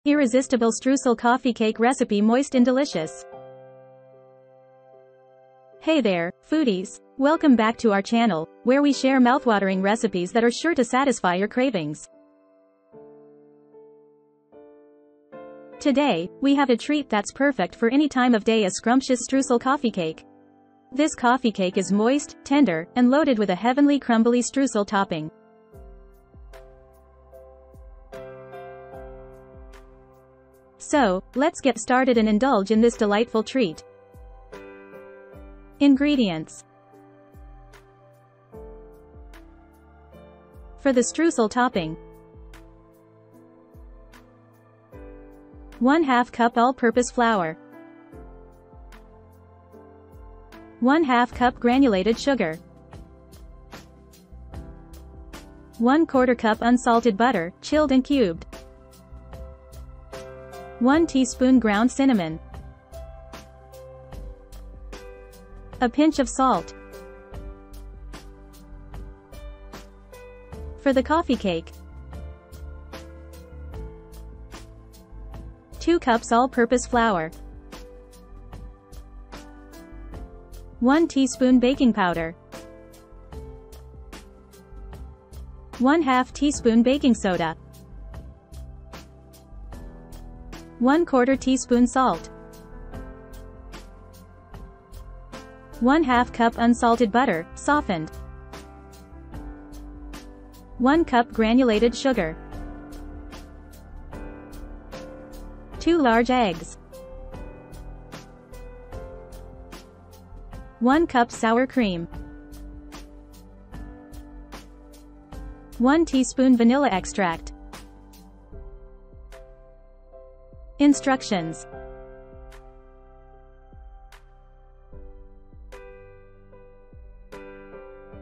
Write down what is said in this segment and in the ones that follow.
Irresistible streusel coffee cake recipe, moist and delicious. Hey there, foodies. Welcome back to our channel, where we share mouthwatering recipes that are sure to satisfy your cravings. Today, we have a treat that's perfect for any time of day: a scrumptious streusel coffee cake. This coffee cake is moist, tender, and loaded with a heavenly crumbly streusel topping. So, let's get started and indulge in this delightful treat. Ingredients. For the streusel topping: 1/2 cup all-purpose flour, 1/2 cup granulated sugar, 1/4 cup unsalted butter, chilled and cubed, 1 teaspoon ground cinnamon, a pinch of salt. For the coffee cake: 2 cups all-purpose flour, 1 teaspoon baking powder, 1/2 teaspoon baking soda, 1/4 teaspoon salt, 1/2 cup unsalted butter, softened, 1 cup granulated sugar, 2 large eggs, 1 cup sour cream, 1 teaspoon vanilla extract. Instructions.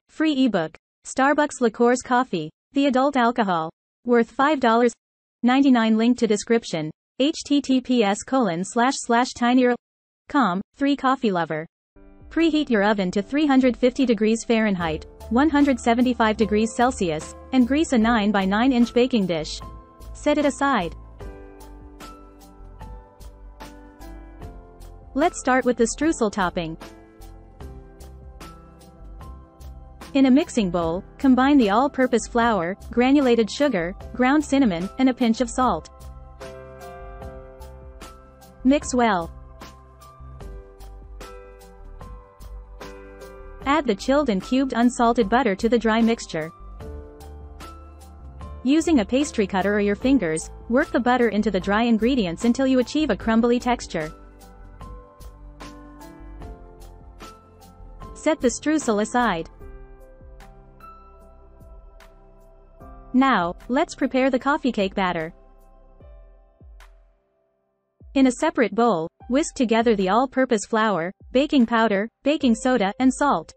Free ebook. Starbucks Liqueurs Coffee, the adult alcohol, worth $5.99. Link to description. https://tinyurl.com. 3 Coffee Lover. Preheat your oven to 350 degrees Fahrenheit, 175 degrees Celsius, and grease a 9 by 9 inch baking dish. Set it aside. Let's start with the streusel topping. In a mixing bowl, combine the all-purpose flour, granulated sugar, ground cinnamon, and a pinch of salt. Mix well. Add the chilled and cubed unsalted butter to the dry mixture. Using a pastry cutter or your fingers, work the butter into the dry ingredients until you achieve a crumbly texture. Set the streusel aside. Now, let's prepare the coffee cake batter. In a separate bowl, whisk together the all-purpose flour, baking powder, baking soda, and salt.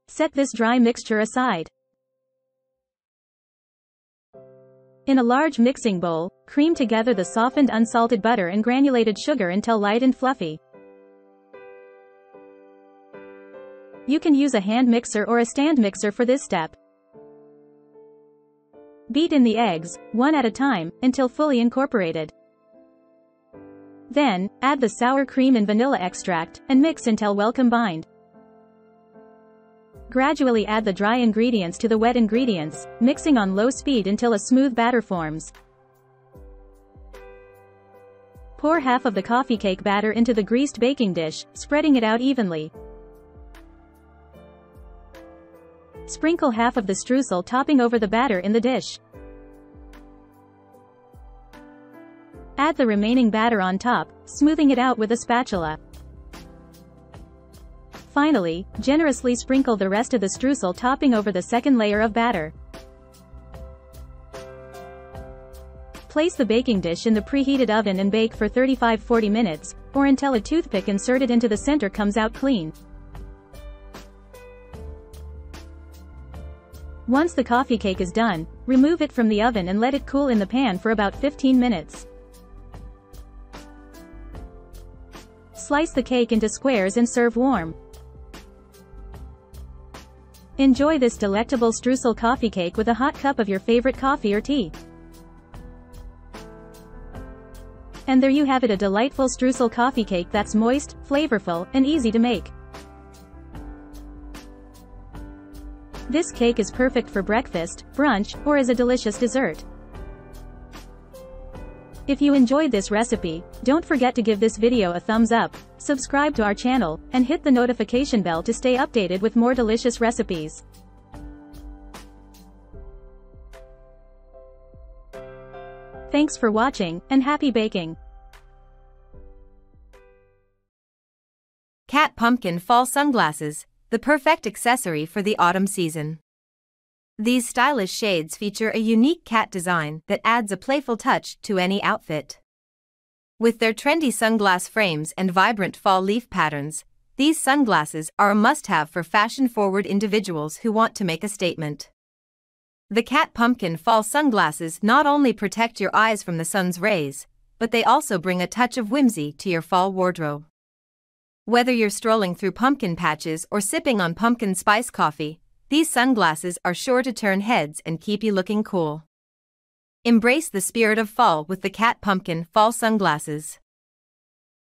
Set this dry mixture aside. In a large mixing bowl, cream together the softened unsalted butter and granulated sugar until light and fluffy. You can use a hand mixer or a stand mixer for this step. Beat in the eggs, one at a time, until fully incorporated. Then, add the sour cream and vanilla extract, and mix until well combined. Gradually add the dry ingredients to the wet ingredients, mixing on low speed until a smooth batter forms. Pour half of the coffee cake batter into the greased baking dish, spreading it out evenly. Sprinkle half of the streusel topping over the batter in the dish. Add the remaining batter on top, smoothing it out with a spatula. Finally, generously sprinkle the rest of the streusel topping over the second layer of batter. Place the baking dish in the preheated oven and bake for 35–40 minutes, or until a toothpick inserted into the center comes out clean. Once the coffee cake is done, remove it from the oven and let it cool in the pan for about 15 minutes. Slice the cake into squares and serve warm. Enjoy this delectable streusel coffee cake with a hot cup of your favorite coffee or tea. And there you have it, a delightful streusel coffee cake that's moist, flavorful, and easy to make. This cake is perfect for breakfast, brunch, or as a delicious dessert. If you enjoyed this recipe, don't forget to give this video a thumbs up, subscribe to our channel, and hit the notification bell to stay updated with more delicious recipes. Thanks for watching, and happy baking! Cat Pumpkin Fall Sunglasses, the perfect accessory for the autumn season. These stylish shades feature a unique cat design that adds a playful touch to any outfit. With their trendy sunglass frames and vibrant fall leaf patterns, these sunglasses are a must-have for fashion-forward individuals who want to make a statement. The Cat Pumpkin Fall Sunglasses not only protect your eyes from the sun's rays, but they also bring a touch of whimsy to your fall wardrobe. Whether you're strolling through pumpkin patches or sipping on pumpkin spice coffee, these sunglasses are sure to turn heads and keep you looking cool. Embrace the spirit of fall with the Cat Pumpkin Fall Sunglasses.